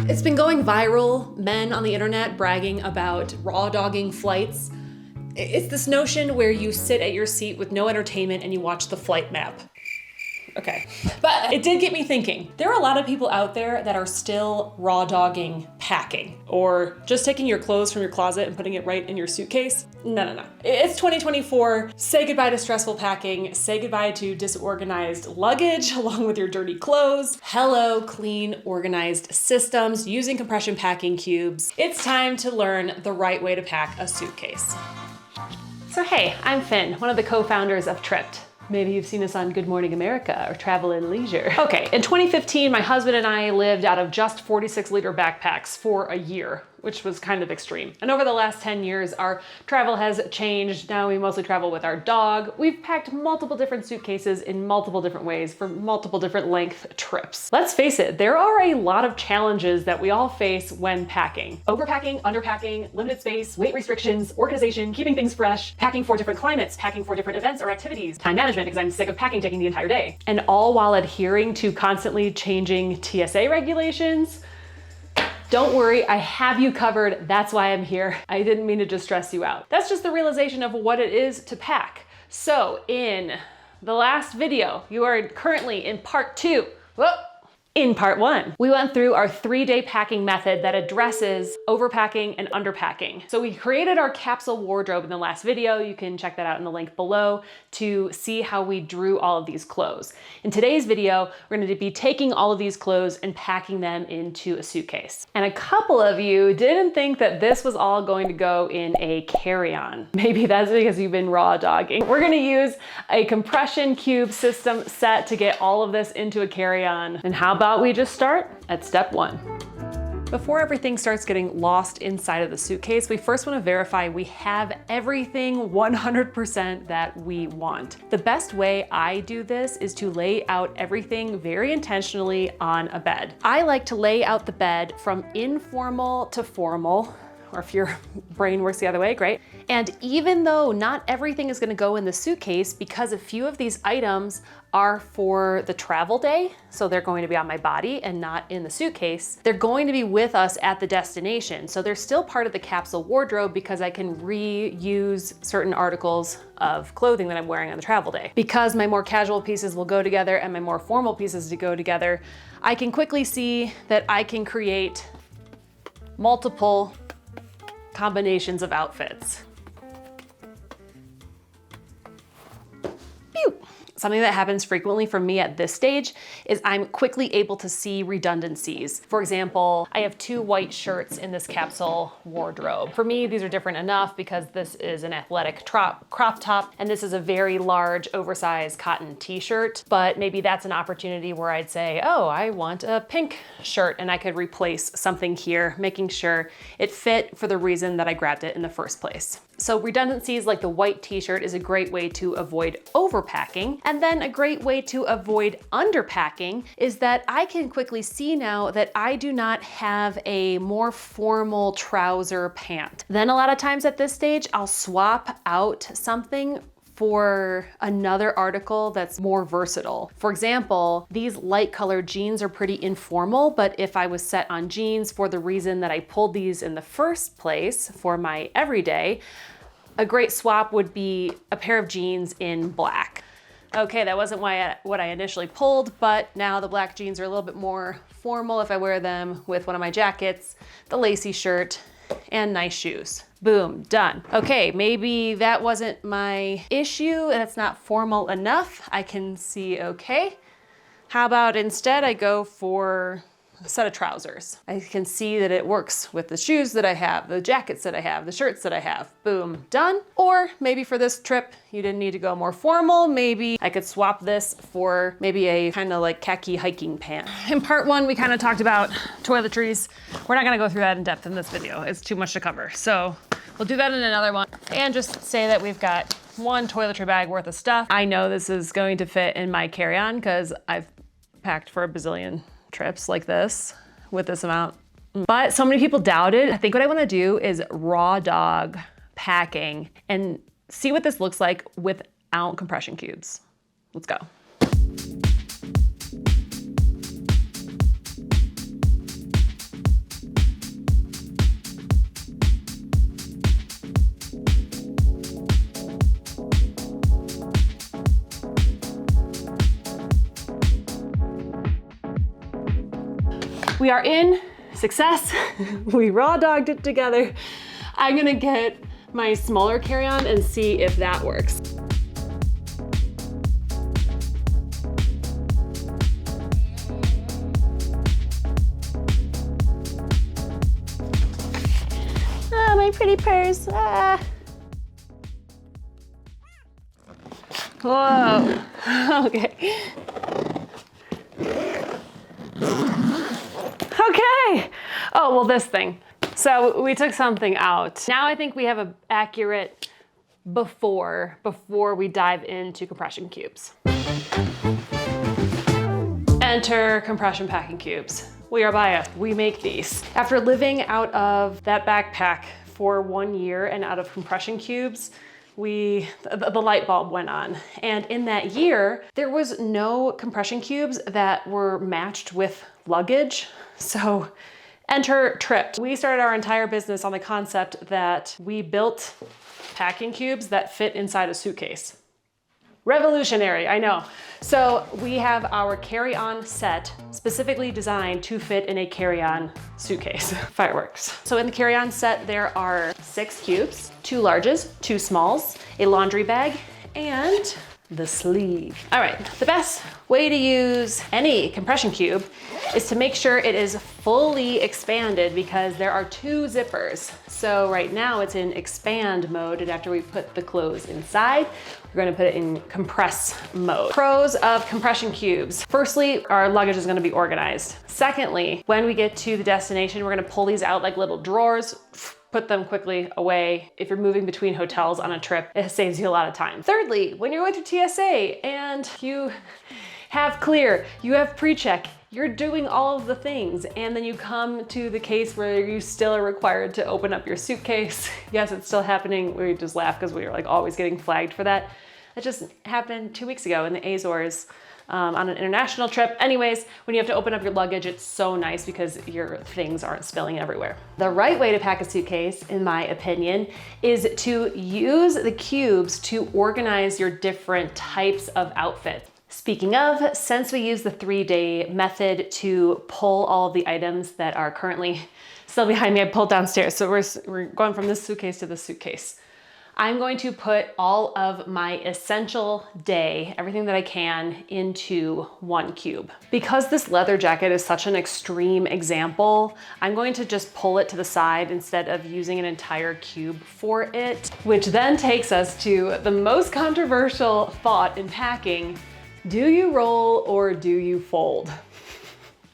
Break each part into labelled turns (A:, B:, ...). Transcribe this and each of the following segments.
A: It's been going viral, men on the internet bragging about raw dogging flights. It's this notion where you sit at your seat with no entertainment and you watch the flight map. Okay, but it did get me thinking. There are a lot of people out there that are still raw dogging packing, or just taking your clothes from your closet and putting it right in your suitcase. No. It's 2024. Say goodbye to stressful packing. Say goodbye to disorganized luggage along with your dirty clothes. Hello, clean, organized systems using compression packing cubes. It's time to learn the right way to pack a suitcase. So hey, I'm Finn, one of the co-founders of Tripped. Maybe you've seen us on Good Morning America or Travel and Leisure. Okay, in 2015, my husband and I lived out of just 46-liter backpacks for a year, which was kind of extreme. And over the last 10 years, our travel has changed. Now we mostly travel with our dog. We've packed multiple different suitcases in multiple different ways for multiple different length trips. Let's face it, there are a lot of challenges that we all face when packing. Overpacking, underpacking, limited space, weight restrictions, organization, keeping things fresh, packing for different climates, packing for different events or activities, time management because I'm sick of packing taking the entire day. And all while adhering to constantly changing TSA regulations. Don't worry, I have you covered. That's why I'm here. I didn't mean to just stress you out. That's just the realization of what it is to pack. So in the last video, you are currently in part 2. Whoa. In part 1, we went through our 3-day packing method that addresses overpacking and underpacking. So we created our capsule wardrobe in the last video. You can check that out in the link below to see how we drew all of these clothes. In today's video, we're going to be taking all of these clothes and packing them into a suitcase. And a couple of you didn't think that this was all going to go in a carry-on. Maybe that's because you've been raw dogging. We're going to use a compression cube system set to get all of this into a carry-on. And how about we just start at step 1. Before everything starts getting lost inside of the suitcase, we first want to verify we have everything 100% that we want. The best way I do this is to lay out everything very intentionally on a bed. I like to lay out the bed from informal to formal, or if your brain works the other way, great. And even though not everything is gonna go in the suitcase, because a few of these items are for the travel day, so they're going to be on my body and not in the suitcase, they're going to be with us at the destination. So they're still part of the capsule wardrobe because I can reuse certain articles of clothing that I'm wearing on the travel day. Because my more casual pieces will go together and my more formal pieces to go together, I can quickly see that I can create multiple combinations of outfits. Pew! Something that happens frequently for me at this stage is I'm quickly able to see redundancies. For example, I have 2 white shirts in this capsule wardrobe. For me, these are different enough because this is an athletic crop top and this is a very large oversized cotton t-shirt, but maybe that's an opportunity where I'd say, oh, I want a pink shirt and I could replace something here, making sure it fit for the reason that I grabbed it in the first place. So redundancies like the white t-shirt is a great way to avoid overpacking. And then a great way to avoid underpacking is that I can quickly see now that I do not have a more formal trouser pant. Then a lot of times at this stage, I'll swap out something for another article that's more versatile. For example, these light colored jeans are pretty informal, but if I was set on jeans for the reason that I pulled these in the first place for my everyday, a great swap would be a pair of jeans in black. Okay, that wasn't what I initially pulled, but now the black jeans are a little bit more formal if I wear them with one of my jackets, the lacy shirt, and nice shoes. Boom, done. Okay, maybe that wasn't my issue and it's not formal enough. I can see, okay. How about instead I go for a set of trousers. I can see that it works with the shoes that I have, the jackets that I have, the shirts that I have. Boom, done. Or maybe for this trip, you didn't need to go more formal. Maybe I could swap this for maybe a kind of like khaki hiking pant. In part 1, we kind of talked about toiletries. We're not gonna go through that in depth in this video. It's too much to cover. So we'll do that in another one. And just say that we've got 1 toiletry bag worth of stuff. I know this is going to fit in my carry-on because I've packed for a bazillion trips like this with this amount. But so many people doubted. I think what I want to do is raw dog packing and see what this looks like without compression cubes. Let's go. We are in, success. We raw dogged it together. I'm gonna get my smaller carry-on and see if that works. Ah, my pretty purse. Ah. Whoa. Okay. Okay. Oh, well, this thing. So we took something out. Now I think we have an accurate before we dive into compression cubes. Enter compression packing cubes. We are Baya. We make these. After living out of that backpack for 1 year and out of compression cubes, the light bulb went on. And in that year, there was no compression cubes that were matched with luggage. So enter trip. We started our entire business on the concept that we built packing cubes that fit inside a suitcase. Revolutionary, I know. So we have our carry-on set specifically designed to fit in a carry-on suitcase. Fireworks. So in the carry-on set, there are 6 cubes, 2 larges, 2 smalls, a laundry bag, and the sleeve. All right, the best way to use any compression cube is to make sure it is fully expanded because there are 2 zippers. So right now it's in expand mode, and after we put the clothes inside, we're gonna put it in compress mode. Pros of compression cubes. Firstly, our luggage is gonna be organized. Secondly, when we get to the destination, we're gonna pull these out like little drawers, put them quickly away. If you're moving between hotels on a trip, it saves you a lot of time. Thirdly, when you're going through TSA and you have clear, you have pre-check, you're doing all of the things, and then you come to the case where you still are required to open up your suitcase. Yes, it's still happening. We just laugh because we were like always getting flagged for that. That just happened 2 weeks ago in the Azores. On an international trip. Anyways, when you have to open up your luggage, it's so nice because your things aren't spilling everywhere. The right way to pack a suitcase, in my opinion, is to use the cubes to organize your different types of outfits. Speaking of, since we use the 3-day method to pull all of the items that are currently still behind me, I pulled downstairs. So we're going from this suitcase to this suitcase. I'm going to put all of my essential day, everything that I can, into 1 cube. Because this leather jacket is such an extreme example, I'm going to just pull it to the side instead of using an entire cube for it, which then takes us to the most controversial thought in packing. Do you roll or do you fold?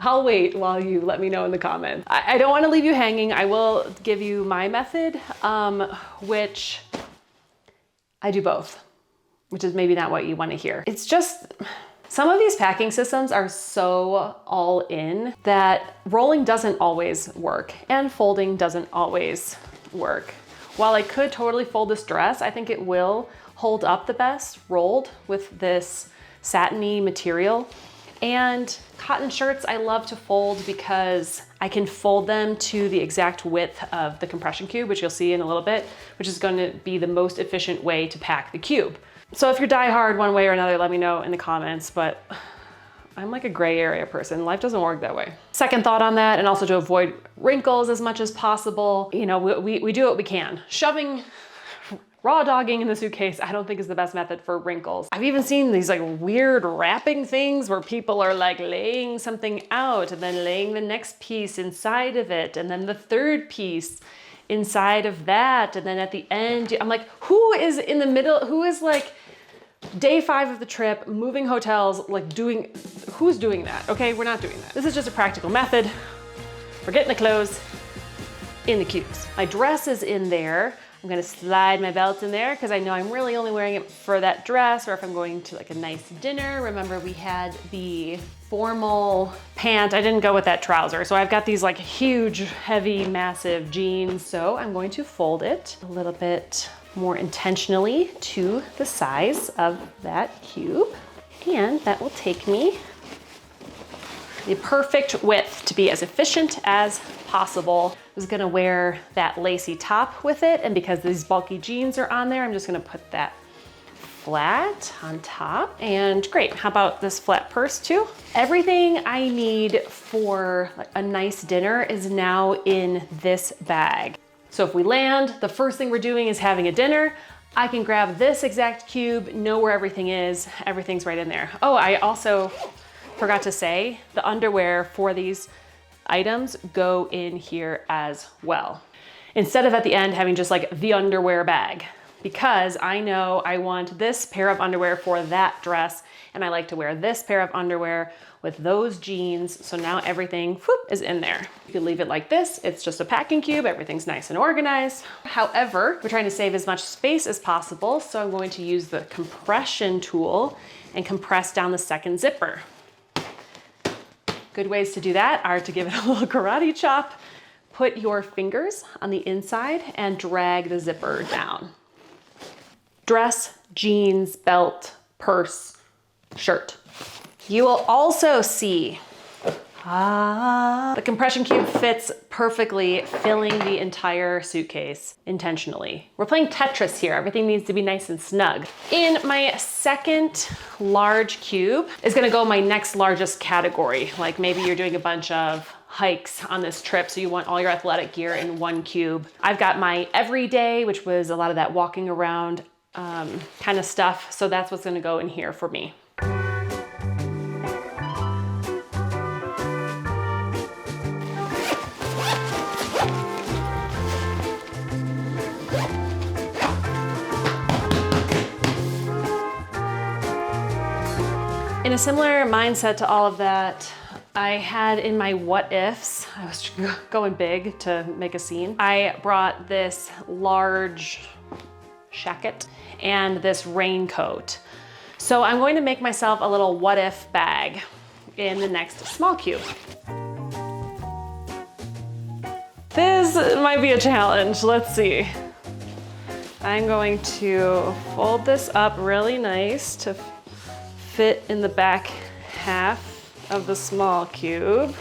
A: I'll wait while you let me know in the comments. I don't want to leave you hanging. I will give you my method, which I do both, which is maybe not what you want to hear. It's just, some of these packing systems are so all in that rolling doesn't always work and folding doesn't always work. While I could totally fold this dress, I think it will hold up the best rolled with this satiny material. And cotton shirts I love to fold because I can fold them to the exact width of the compression cube, which you'll see in a little bit, which is going to be the most efficient way to pack the cube. So if you're die hard one way or another, let me know in the comments, but I'm like a gray area person. Life doesn't work that way. Second thought on that, and also to avoid wrinkles as much as possible, you know, we do what we can. Shoving raw dogging in the suitcase, I don't think is the best method for wrinkles. I've even seen these like weird wrapping things where people are like laying something out and then laying the next piece inside of it and then the third piece inside of that. And then at the end, I'm like, who is in the middle? Who is like day 5 of the trip, moving hotels, like who's doing that? Okay, we're not doing that. This is just a practical method. We're getting the clothes in the cubes. My dress is in there. I'm gonna slide my belt in there because I know I'm really only wearing it for that dress or if I'm going to like a nice dinner. Remember we had the formal pant. I didn't go with that trouser. So I've got these like huge, heavy, massive jeans. So I'm going to fold it a little bit more intentionally to the size of that cube. And that will take me the perfect width to be as efficient as possible. I was gonna wear that lacy top with it, and because these bulky jeans are on there, I'm just gonna put that flat on top. And great, how about this flat purse too? Everything I need for a nice dinner is now in this bag. So if we land, the first thing we're doing is having a dinner. I can grab this exact cube, know where everything is. Everything's right in there. Oh, I also forgot to say the underwear for these items go in here as well. Instead of at the end having just like the underwear bag, because I know I want this pair of underwear for that dress, and I like to wear this pair of underwear with those jeans. So now everything whoop, is in there. You can leave it like this. It's just a packing cube. Everything's nice and organized. However, we're trying to save as much space as possible. So I'm going to use the compression tool and compress down the second zipper. Good ways to do that are to give it a little karate chop. Put your fingers on the inside and drag the zipper down. Dress, jeans, belt, purse, shirt. You will also see the compression cube fits perfectly, filling the entire suitcase intentionally. We're playing Tetris here. Everything needs to be nice and snug. In my second large cube is gonna go my next largest category. Like maybe you're doing a bunch of hikes on this trip, so you want all your athletic gear in one cube. I've got my everyday, which was a lot of that walking around kind of stuff. So that's what's gonna go in here for me. In a similar mindset to all of that, I had in my what ifs, I was going big to make a scene. I brought this large jacket and this raincoat. So I'm going to make myself a little what if bag in the next small cube. This might be a challenge, let's see. I'm going to fold this up really nice to fit in the back half of the small cube.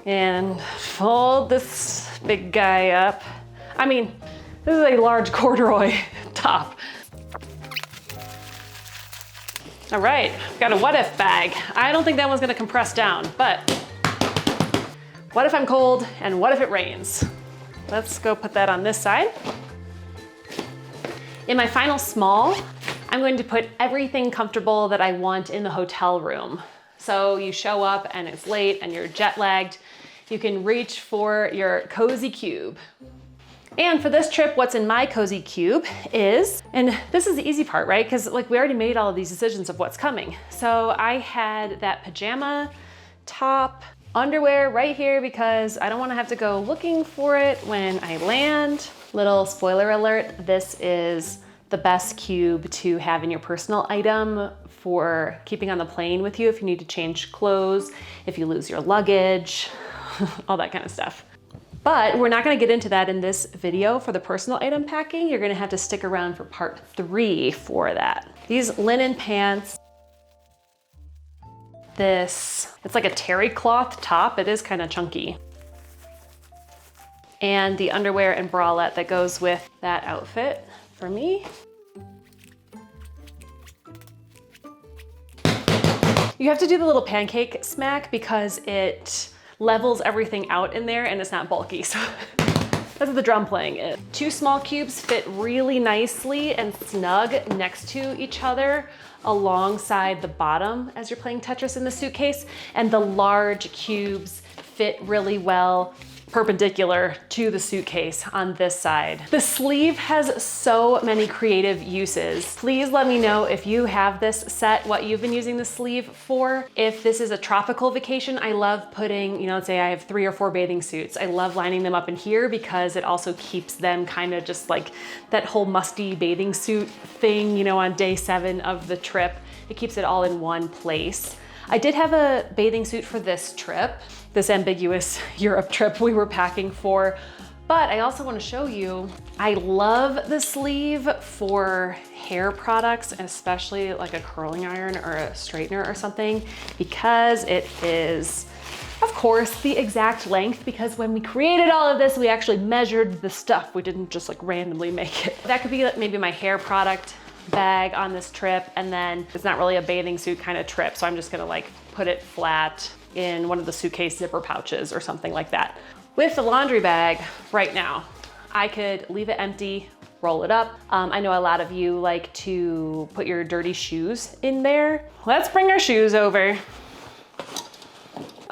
A: And fold this big guy up. I mean, this is a large corduroy top. All right, got a what if bag. I don't think that one's gonna compress down, but what if I'm cold and what if it rains? Let's go put that on this side. In my final small, I'm going to put everything comfortable that I want in the hotel room. So you show up and it's late and you're jet lagged, you can reach for your cozy cube. And for this trip, what's in my cozy cube is, and this is the easy part, right? Because like we already made all of these decisions of what's coming. So I had that pajama top, underwear right here because I don't want to have to go looking for it when I land. Little spoiler alert, this is the best cube to have in your personal item for keeping on the plane with you if you need to change clothes, if you lose your luggage, all that kind of stuff. But we're not gonna get into that in this video for the personal item packing. You're gonna have to stick around for part 3 for that. These linen pants, it's like a terry cloth top. It is kind of chunky. And the underwear and bralette that goes with that outfit for me. You have to do the little pancake smack because it levels everything out in there and it's not bulky. So that's what the drum playing is. 2 small cubes fit really nicely and snug next to each other alongside the bottom as you're playing Tetris in the suitcase, and the large cubes fit really well perpendicular to the suitcase on this side. The sleeve has so many creative uses. Please let me know if you have this set, what you've been using the sleeve for. If this is a tropical vacation, I love putting, let's say I have 3 or 4 bathing suits. I love lining them up in here because it also keeps them kind of just like that whole musty bathing suit thing, on day 7 of the trip. It keeps it all in one place. I did have a bathing suit for this trip, this ambiguous Europe trip we were packing for, but I also want to show you, I love the sleeve for hair products, and especially like a curling iron or a straightener or something, because it is, of course, the exact length, because when we created all of this, we actually measured the stuff. We didn't just like randomly make it. That could be like maybe my hair product bag on this trip, and then it's not really a bathing suit kind of trip, so I'm just gonna like put it flat in one of the suitcase zipper pouches or something like that. With the laundry bag right now, I could leave it empty, roll it up. I know a lot of you like to put your dirty shoes in there. Let's bring our shoes over.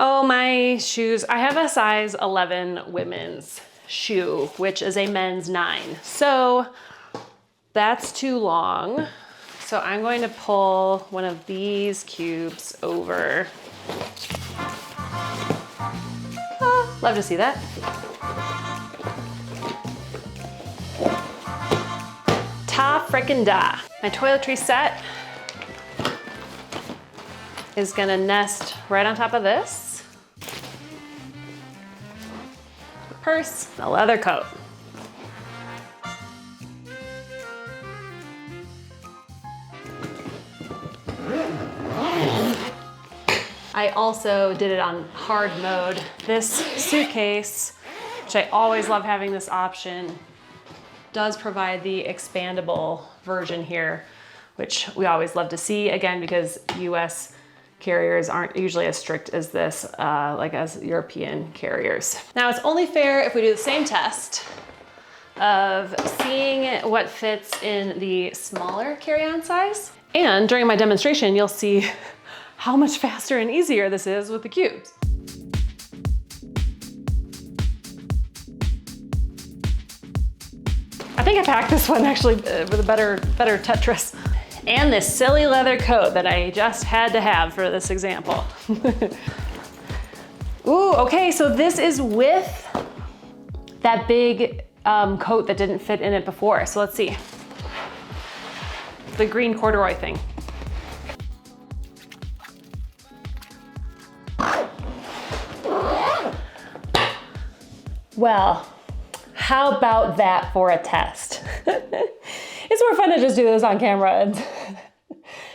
A: Oh, my shoes. I have a size 11 women's shoe, which is a men's 9. So that's too long. So I'm going to pull one of these cubes over. Oh, love to see that. Ta frickin' da. My toiletry set is gonna nest right on top of this. A purse, a leather coat. I also did it on hard mode. This suitcase, which I always love having this option, does provide the expandable version here, which we always love to see, again, because US carriers aren't usually as strict as this, like as European carriers. Now, it's only fair if we do the same test of seeing what fits in the smaller carry-on size. And during my demonstration, you'll see how much faster and easier this is with the cubes. I think I packed this one actually with a better Tetris. And this silly leather coat that I just had to have for this example. Ooh, okay, so this is with that big coat that didn't fit in it before. So let's see. The green corduroy thing. Well, how about that for a test? It's more fun to just do this on camera and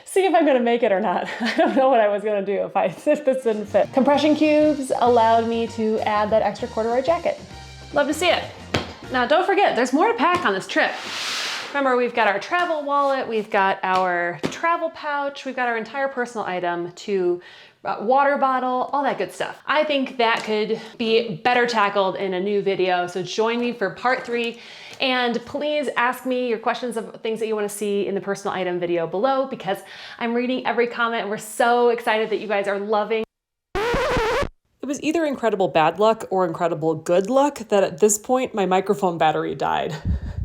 A: see if I'm gonna make it or not. I don't know what I was gonna do if this didn't fit. Compression cubes allowed me to add that extra corduroy jacket. Love to see it. Now don't forget, there's more to pack on this trip. Remember, we've got our travel wallet, we've got our travel pouch, we've got our entire personal item to water bottle, all that good stuff. I think that could be better tackled in a new video, so join me for part 3. And please ask me your questions of things that you want to see in the personal item video below, because I'm reading every comment and we're so excited that you guys are loving. It was either incredible bad luck or incredible good luck that at this point my microphone battery died.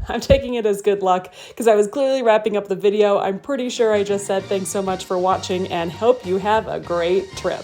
A: I'm taking it as good luck because I was clearly wrapping up the video. I'm pretty sure I just said thanks so much for watching and hope you have a great trip.